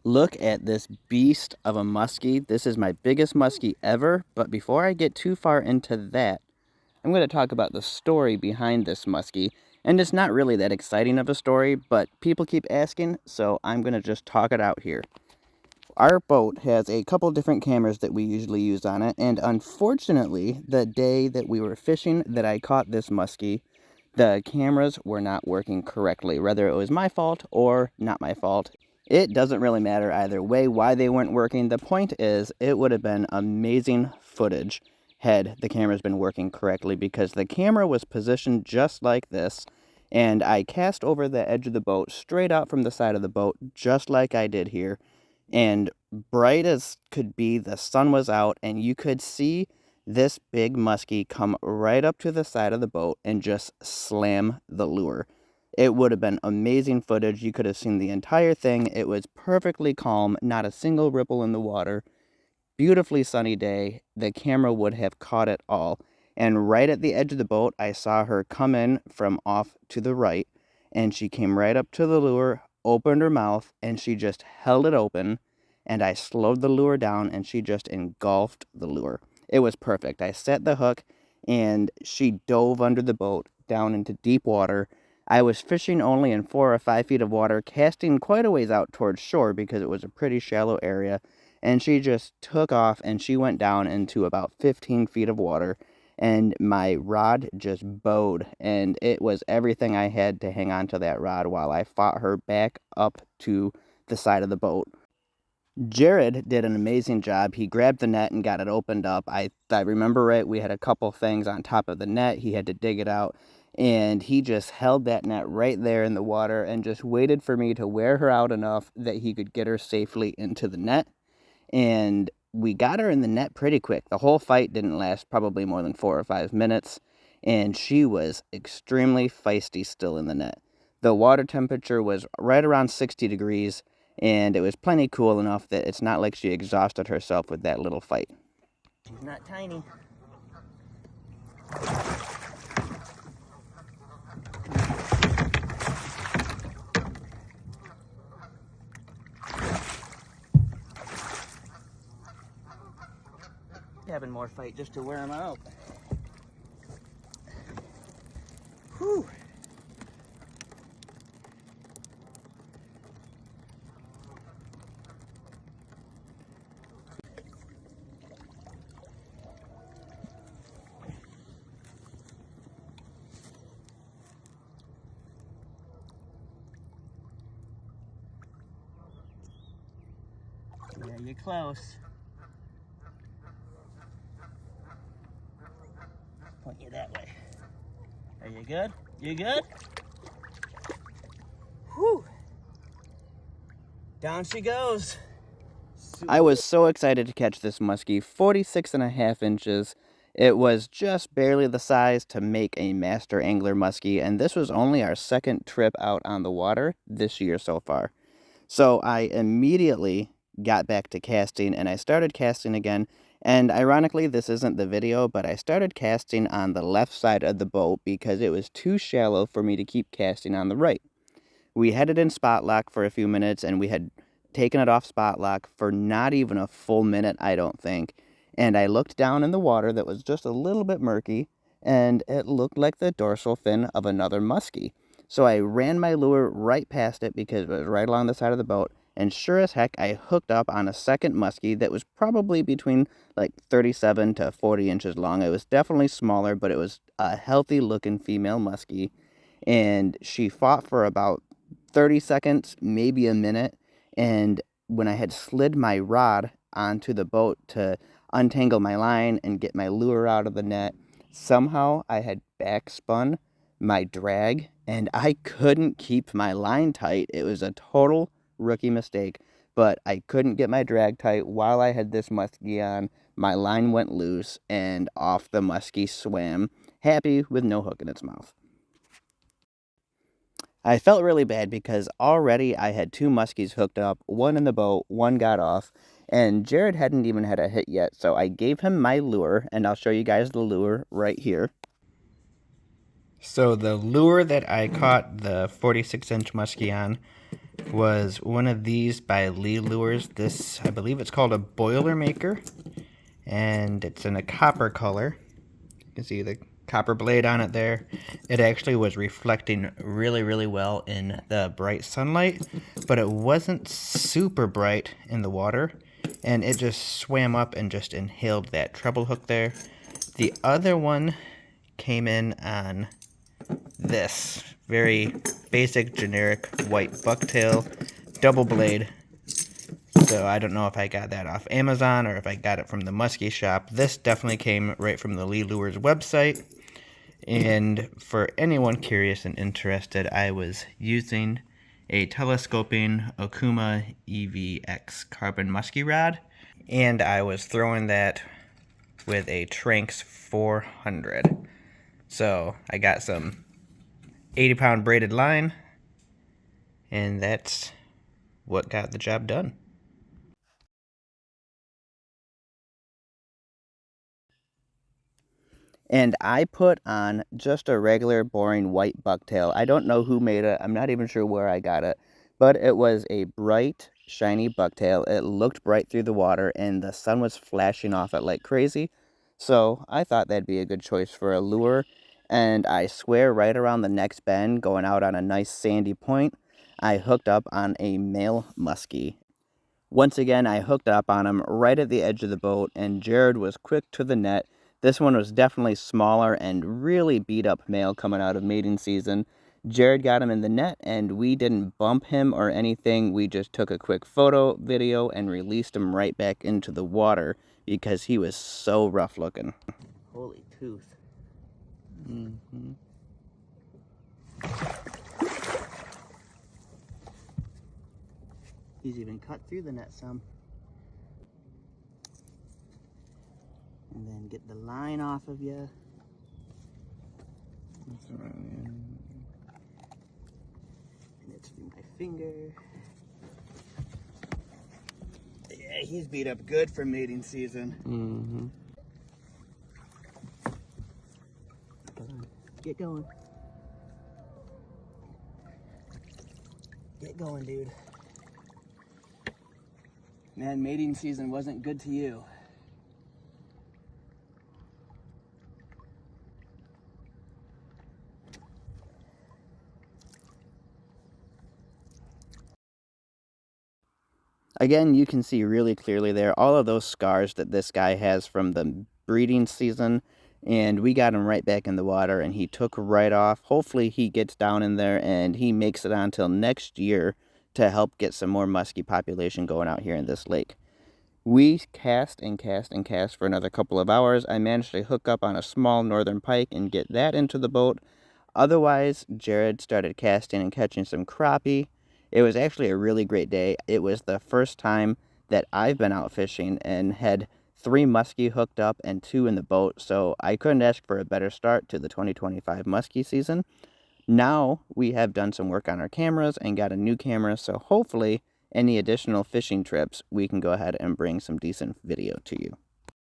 Look at this beast of a muskie. This is my biggest muskie ever, but before I get too far into that, I'm going to talk about the story behind this muskie. And it's not really that exciting of a story, but people keep asking, so I'm going to just talk it out here. Our boat has a couple different cameras that we usually use on it, and unfortunately, the day that we were fishing that I caught this muskie, the cameras were not working correctly, whether it was my fault or not my fault. It doesn't really matter either way why they weren't working. The point is, it would have been amazing footage had the cameras been working correctly, because the camera was positioned just like this, and I cast over the edge of the boat straight out from the side of the boat, just like I did here, and bright as could be, the sun was out, and you could see this big muskie come right up to the side of the boat and just slam the lure. It would have been amazing footage. You could have seen the entire thing. It was perfectly calm, not a single ripple in the water. Beautifully sunny day. The camera would have caught it all. And right at the edge of the boat, I saw her come in from off to the right, and she came right up to the lure, opened her mouth, and she just held it open, and I slowed the lure down, and she just engulfed the lure. It was perfect. I set the hook, and she dove under the boat down into deep water. I was fishing only in 4 or 5 feet of water, casting quite a ways out towards shore because it was a pretty shallow area, and she just took off, and she went down into about 15 feet of water, and my rod just bowed, and it was everything I had to hang on to that rod while I fought her back up to the side of the boat. Jared did an amazing job. He grabbed the net and got it opened up. I remember right, we had a couple things on top of the net. He had to dig it out, and he just held that net right there in the water and just waited for me to wear her out enough that he could get her safely into the net. And we got her in the net pretty quick. The whole fight didn't last probably more than 4 or 5 minutes, and she was extremely feisty still in the net. The water temperature was right around 60 degrees, and it was plenty cool enough that it's not like she exhausted herself with that little fight. She's not tiny. Having more fight just to wear him out. Whew. Yeah, you're close. Point you that way. Are you good? You good? Whew. Down she goes. I was so excited to catch this muskie, 46.5 inches. It was just barely the size to make a master angler muskie, and this was only our second trip out on the water this year so far. So I immediately got back to casting, and I started casting again. And ironically, this isn't the video, but I started casting on the left side of the boat because it was too shallow for me to keep casting on the right. We had it in spot lock for a few minutes, and we had taken it off spot lock for not even a full minute, I don't think. And I looked down in the water that was just a little bit murky, and it looked like the dorsal fin of another muskie. So I ran my lure right past it because it was right along the side of the boat, and sure as heck, I hooked up on a second muskie that was probably between like 37 to 40 inches long. It was definitely smaller, but it was a healthy looking female muskie, and she fought for about 30 seconds, maybe a minute, and when I had slid my rod onto the boat to untangle my line and get my lure out of the net, somehow I had backspun my drag, and I couldn't keep my line tight. It was a total rookie mistake, but I couldn't get my drag tight while I had this muskie on. My line went loose, and off the muskie swam, happy with no hook in its mouth. I felt really bad because already I had 2 muskies hooked up, one in the boat, one got off, and Jared hadn't even had a hit yet, so I gave him my lure, and I'll show you guys the lure right here. So the lure that I caught the 46-inch muskie on was one of these by Lee Lures. This, I believe it's called a Boilermaker, and it's in a copper color. You can see the copper blade on it there. It actually was reflecting really, really well in the bright sunlight, but it wasn't super bright in the water, and it just swam up and just inhaled that treble hook there. The other one came in on this very basic, generic white bucktail double blade. So I don't know if I got that off Amazon or if I got it from the Musky shop. This definitely came right from the Lee Lures website. And for anyone curious and interested, I was using a telescoping Okuma EVX carbon musky rod, and I was throwing that with a Tranx 400. So I got some 80-pound braided line, and that's what got the job done. And I put on just a regular boring white bucktail. I don't know who made it. I'm not even sure where I got it. But it was a bright, shiny bucktail. It looked bright through the water, and the sun was flashing off it like crazy. So I thought that'd be a good choice for a lure. And I swear right around the next bend, going out on a nice sandy point, I hooked up on a male muskie. Once again, I hooked up on him right at the edge of the boat, and Jared was quick to the net. This one was definitely smaller and really beat up male coming out of mating season. Jared got him in the net, and we didn't bump him or anything. We just took a quick photo, video, and released him right back into the water because he was so rough looking. Holy tooth. Mm-hmm. He's even cut through the net some. And then get the line off of you. And it's through my finger. Yeah, he's beat up good for mating season. Mm-hmm. Come on, get going. Get going, dude. Man, mating season wasn't good to you. Again, you can see really clearly there all of those scars that this guy has from the breeding season, and we got him right back in the water, and he took right off. Hopefully he gets down in there and he makes it on till next year to help get some more muskie population going out here in this lake. We cast and cast and cast for another couple of hours. I managed to hook up on a small northern pike and get that into the boat. Otherwise, Jared started casting and catching some crappie. It was actually a really great day. It was the first time that I've been out fishing and had 3 muskie hooked up and 2 in the boat, so I couldn't ask for a better start to the 2025 muskie season. Now we have done some work on our cameras and got a new camera, so hopefully any additional fishing trips we can go ahead and bring some decent video to you.